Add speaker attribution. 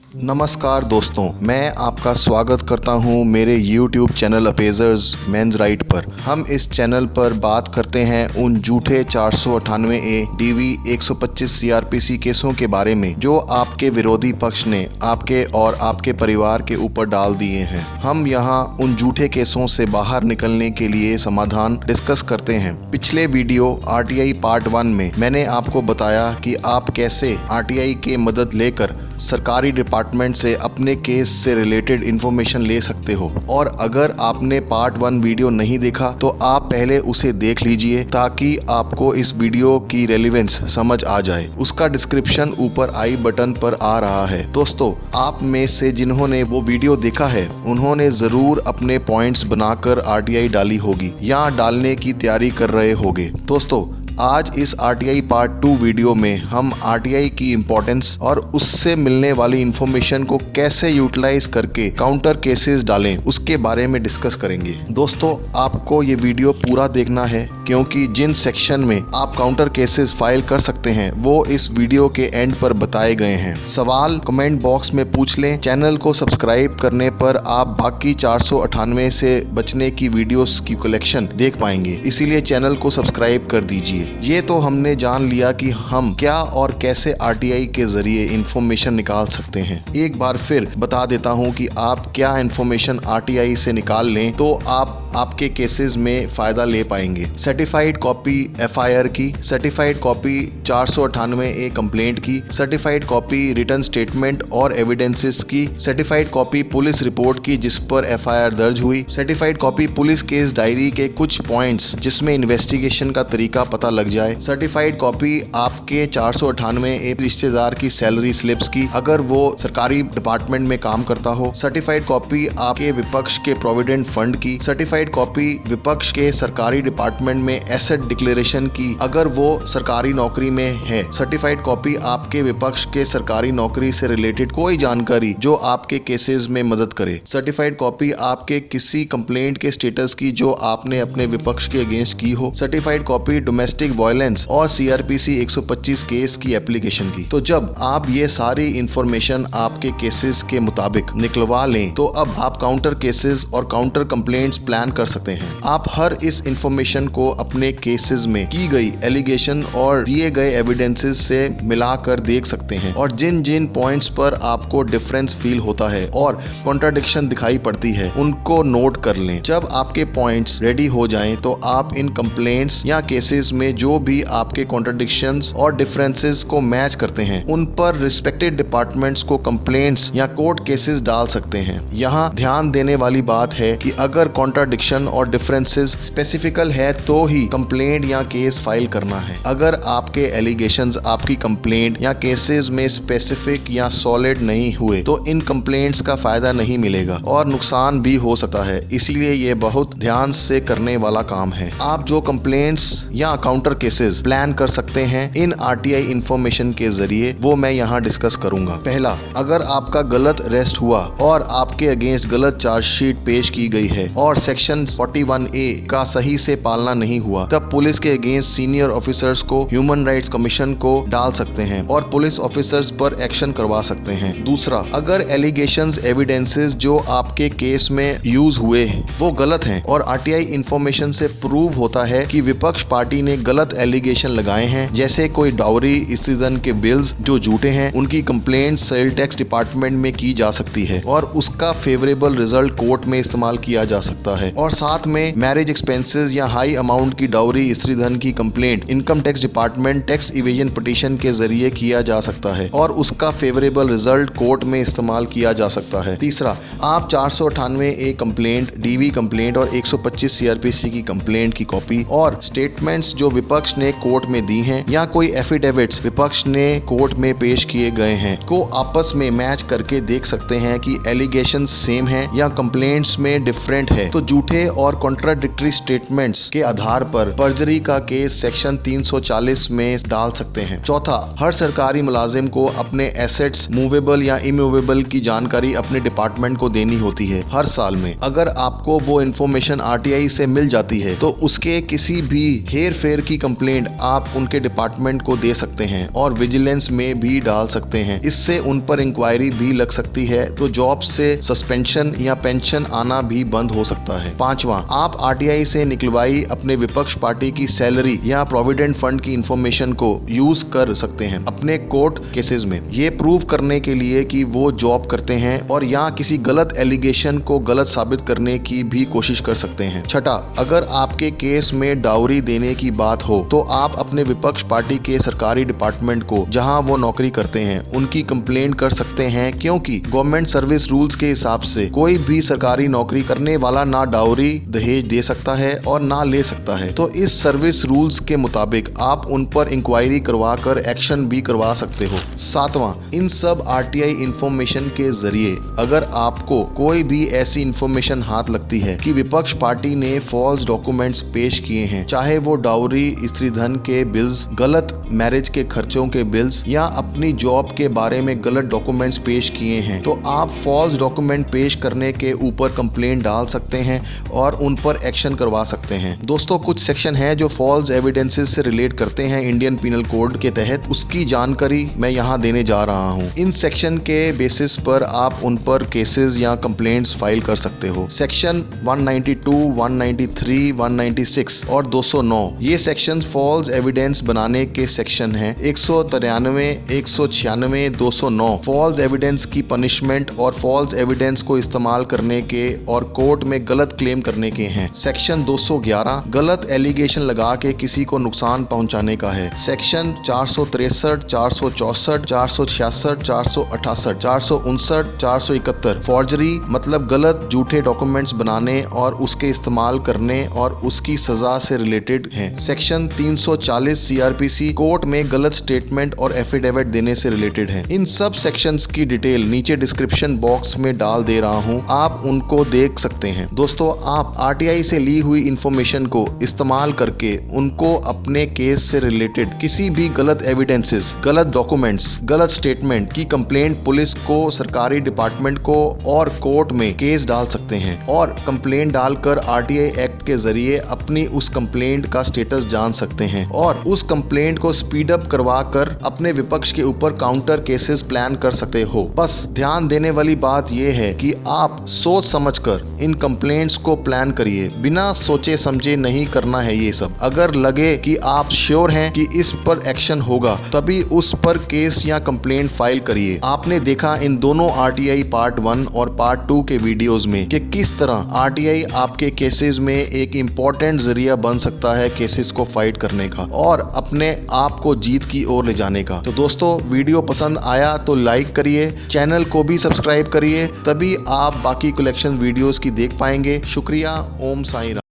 Speaker 1: नमस्कार दोस्तों, मैं आपका स्वागत करता हूं मेरे YouTube चैनल अपेजर्स मेंस राइट पर। हम इस चैनल पर बात करते हैं उन झूठे 498A DV 125 CRPC केसों के बारे में जो आपके विरोधी पक्ष ने आपके और आपके परिवार के ऊपर डाल दिए हैं। हम यहां उन झूठे केसों से बाहर निकलने के लिए समाधान डिस्कस करते हैं। पिछले वीडियो RTI पार्ट 1 में मैंने आपको बताया कि आप कैसे RTI की मदद लेकर सरकारी डिपार्टमेंट से अपने केस से रिलेटेड इंफॉर्मेशन ले सकते हो। और अगर आपने पार्ट 1 वीडियो नहीं देखा तो आप पहले उसे देख लीजिए ताकि आपको इस वीडियो की रेलेवेंस समझ आ जाए। उसका डिस्क्रिप्शन ऊपर आई बटन पर आ रहा है। दोस्तों, आप में से जिन्होंने वो वीडियो देखा है उन्होंने जरूर अपने पॉइंट्स बनाकर RTI डाली होगी या डालने की तैयारी कर रहे होंगे। दोस्तों, आज इस RTI पार्ट 2 वीडियो में हम RTI की इम्पोर्टेंस और उससे मिलने वाली इंफॉर्मेशन को कैसे यूटिलाइज करके काउंटर केसेस डालें उसके बारे में डिस्कस करेंगे। दोस्तों, आपको ये वीडियो पूरा देखना है क्योंकि जिन सेक्शन में आप काउंटर केसेस फाइल कर सकते हैं वो इस वीडियो के एंड पर बताए गए हैं। सवाल कमेंट बॉक्स में पूछ लें। चैनल को सब्सक्राइब करने पर आप बाकी 498 से बचने की वीडियोस की कलेक्शन देख पाएंगे, इसीलिए चैनल को सब्सक्राइब कर दीजिए। ये तो हमने जान लिया कि हम क्या और कैसे RTI के जरिए इंफॉर्मेशन निकाल सकते हैं। एक बार फिर बता देता हूं कि आप क्या इंफॉर्मेशन RTI से निकाल लें तो आप आपके केसेस में फायदा ले पाएंगे। सर्टिफाइड कॉपी FIR की, सर्टिफाइड कॉपी 498A कंप्लेंट की, सर्टिफाइड कॉपी रिटर्न स्टेटमेंट और एविडेंसेस की, सर्टिफाइड कॉपी पुलिस रिपोर्ट की जिस पर FIR दर्ज हुई, certified copy police case diary के कुछ पॉइंट्स जिसमें इन्वेस्टिगेशन का तरीका पता लग जाए, सर्टिफाइड कॉपी आपके 498A रिश्तेदार की सैलरी स्लिप्स की अगर वो सरकारी डिपार्टमेंट में काम करता हो, सर्टिफाइड कॉपी आपके विपक्ष के प्रोविडेंट फंड की, सर्टिफाइड कॉपी विपक्ष के सरकारी डिपार्टमेंट में एसेट डिक्लेरेशन की अगर वो सरकारी नौकरी में है, सर्टिफाइड कॉपी आपके विपक्ष के सरकारी नौकरी से रिलेटेड कोई जानकारी जो आपके केसेस में मदद करे, सर्टिफाइड कॉपी आपके किसी कंप्लेंट के स्टेटस की जो आपने अपने विपक्ष के अगेंस्ट की हो, सर्टिफाइड कॉपी डोमेस्टिक वायलेंस और CRPC 125 केस की एप्लीकेशन की। तो जब आप ये सारी इंफॉर्मेशन आपके केसेस के मुताबिक निकलवा लें तो अब आप काउंटर केसेस और काउंटर कंप्लेंट्स प्लान कर सकते हैं। आप हर इस इंफॉर्मेशन को अपने केसेस में की गई एलिगेशन और दिए गए एविडेंसेस से मिलाकर देख सकते हैं और जिन जिन पॉइंट्स पर आपको डिफरेंस फील होता है और कॉन्ट्राडिक्शन दिखाई पड़ती है उनको नोट कर लें। जब आपके पॉइंट्स रेडी हो जाएं तो आप इन कंप्लेंट्स या केसेस में जो भी आपके कॉन्ट्राडिक्शंस और डिफरेंसेस को मैच करते हैं उन पर रिस्पेक्टेड डिपार्टमेंट्स को कंप्लेंट्स या कोर्ट केसेस डाल सकते हैं। यहाँ ध्यान देने वाली बात है कि अगर कॉन्ट्राडिक्शन और डिफरेंसेस स्पेसिफिकल है तो ही कंप्लेंट या केस फाइल करना है। अगर आपके एलिगेशंस आपकी कंप्लेंट या केसेस में स्पेसिफिक या सॉलिड नहीं हुए तो इन कंप्लेंट्स का फायदा नहीं मिलेगा और नुकसान भी हो सकता है, इसीलिए ये बहुत ध्यान से करने वाला काम है। आप जो कंप्लेंट्स या काउंटर केसेस प्लान कर सकते हैं इन RTI इंफॉर्मेशन के जरिए वो मैं यहाँ डिस्कस करूंगा। पहला, अगर आपका गलत अरेस्ट हुआ और आपके अगेंस्ट गलत चार्जशीट पेश की गई है और सेक्शन 41A का सही से पालना नहीं हुआ तब पुलिस के अगेंस्ट सीनियर ऑफिसर्स को ह्यूमन राइट्स कमीशन को डाल सकते हैं और पुलिस ऑफिसर्स पर एक्शन करवा सकते हैं। दूसरा, अगर एलिगेशंस एविडेंसेस जो आपके केस में यूज हुए वो गलत हैं और RTI इंफॉर्मेशन से प्रूव होता है कि विपक्ष पार्टी ने गलत एलिगेशन लगाए हैं, जैसे कोई डाउरी स्त्रीधन के बिल्स जो झूठे हैं, उनकी कंप्लेंट सेल टैक्स डिपार्टमेंट में की जा सकती है और उसका फेवरेबल रिजल्ट कोर्ट में इस्तेमाल किया जा सकता है। और साथ में मैरिज एक्सपेंसेस या हाई अमाउंट की डाउरी स्त्रीधन की complaint income tax department tax evasion petition के जरिए किया जा सकता है और उसका फेवरेबल रिजल्ट कोर्ट में इस्तेमाल किया जा सकता है। तीसरा, आप 498A कंप्लेंट, DV कंप्लेंट और 125 CRPC की कंप्लेंट की कॉपी और स्टेटमेंट्स जो विपक्ष ने कोर्ट में दी हैं या कोई एफिडेविट्स विपक्ष ने कोर्ट में पेश किए गए हैं को आपस में मैच करके देख सकते हैं कि एलिगेशन सेम है या कंप्लेंट्स में डिफरेंट है। तो झूठे और कॉन्ट्राडिक्टरी स्टेटमेंट्स के आधार पर पर्जरी का केस सेक्शन 340 में डाल सकते हैं। चौथा, हर सरकारी मुलाजिम को अपने एसेट्स मूवेबल या इमूवेबल की जानकारी अपने डिपार्टमेंट को देनी होती है हर साल में। अगर आपको वो इन्फॉर्मेशन RTI से मिल जाती है तो उसके किसी भी हेर फेर की कंप्लेंट आप उनके डिपार्टमेंट को दे सकते हैं और विजिलेंस में भी डाल सकते हैं। इससे उन पर इंक्वायरी भी लग सकती है, तो जॉब से सस्पेंशन या पेंशन आना भी बंद हो सकता है। पांचवा, आप आरटीआई से निकलवाई अपने विपक्ष पार्टी की सैलरी या प्रोविडेंट फंड की इंफॉर्मेशन को यूज कर सकते हैं अपने कोर्ट केसेस में, ये प्रूव करने के लिए कि वो जॉब करते हैं और या किसी गलत एलिगेशन को गलत साबित करने की भी कोशिश कर सकते हैं। छठा, अगर आपके केस में डाउरी देने की बात हो तो आप अपने विपक्ष पार्टी के सरकारी डिपार्टमेंट को जहां वो नौकरी करते हैं उनकी कंप्लेंट कर सकते हैं, क्योंकि गवर्नमेंट सर्विस रूल्स के हिसाब से कोई भी सरकारी नौकरी करने वाला ना डाउरी दहेज दे सकता है और ना ले सकता है। तो इस सर्विस रूल्स के मुताबिक आप उन पर इंक्वायरी करवा कर एक्शन भी करवा सकते हो। सातवां, इन सब आरटीआई इंफॉर्मेशन के जरिए अगर आपको कोई भी ऐसी इंफॉर्मेशन हाथ लगती है कि विपक्ष पार्टी ने फॉल्स डॉक्यूमेंट्स पेश किए हैं, चाहे वो डाउरी, स्त्री धन के बिल्स, गलत मैरिज के खर्चों के बिल्स या अपनी जॉब के बारे में गलत डॉक्यूमेंट्स पेश किए हैं, तो आप फॉल्स डॉक्यूमेंट पेश करने के ऊपर कंप्लेंट डाल सकते हैं और उन पर एक्शन करवा सकते हैं। दोस्तों, कुछ सेक्शन है जो फॉल्स एविडेंसेस से रिलेट करते हैं इंडियन पिनल कोड के तहत, उसकी जानकारी मैं यहाँ देने जा रहा हूँ। इन सेक्शन के बेसिस पर आप उन पर केसेस या कंप्लेंट्स फाइल कर सकते हो। सेक्शन 192, 193, 196 और 209 ये सेक्शन फॉल्स एविडेंस बनाने के सेक्शन हैं। 193, 196, 209 फॉल्स एविडेंस की पनिशमेंट और फॉल्स एविडेंस को इस्तेमाल करने के और कोर्ट में गलत क्लेम करने के हैं। सेक्शन 211 गलत एलिगेशन लगा के किसी को नुकसान पहुंचाने का है। सेक्शन 463, 464, 466, 468, 459, 471 फॉर्जरी मतलब गलत झूठे डॉक्यूमेंट्स बनाने और उसके इस्तेमाल करने और उसकी सजा से रिलेटेड हैं। सेक्शन 340 सीआरपीसी कोर्ट में गलत स्टेटमेंट और एफिडेविट देने से रिलेटेड है। इन सब सेक्शंस की डिटेल नीचे डिस्क्रिप्शन बॉक्स में डाल दे रहा हूं, आप उनको देख सकते हैं। दोस्तों, आप आरटीआई से ली हुई इंफॉर्मेशन को इस्तेमाल करके उनको अपने केस से रिलेटेड किसी भी गलत एविडेंसेस, गलत डॉक्यूमेंट्स, गलत स्टेटमेंट की कंप्लेंट पुलिस को, सरकारी डिपार्टमेंट को और कोर्ट में केस डाल सकते हैं और कंप्लेंट डालकर आरटीआई एक्ट के जरिए अपनी उस कंप्लेंट का स्टेटस जान सकते हैं और उस कंप्लेंट को स्पीड अप करवा कर अपने विपक्ष के ऊपर काउंटर केसेस प्लान कर सकते हो। बस ध्यान देने वाली बात यह है कि आप सोच समझकर इन कंप्लेंट्स को प्लान करिए, बिना सोचे समझे नहीं करना है ये सब। अगर लगे कि आप श्योर हैं कि इस पर एक्शन होगा, तभी उस पर केस या कंप्लेंट फाइल करिए। आपने देखा इन दोनों आरटीआई पार्ट 1 और पार्ट 2 के वीडियोस में कि किस तरह आरटीआई आपके केसेस में एक इम्पोर्टेंट जरिया बन सकता है केसेस को फाइट करने का और अपने आप को जीत की ओर ले जाने का। तो दोस्तों, वीडियो पसंद आया तो लाइक करिए, चैनल को भी सब्सक्राइब करिए, तभी आप बाकी कलेक्शन वीडियोस की देख पाएंगे। शुक्रिया। ओम साईं राम।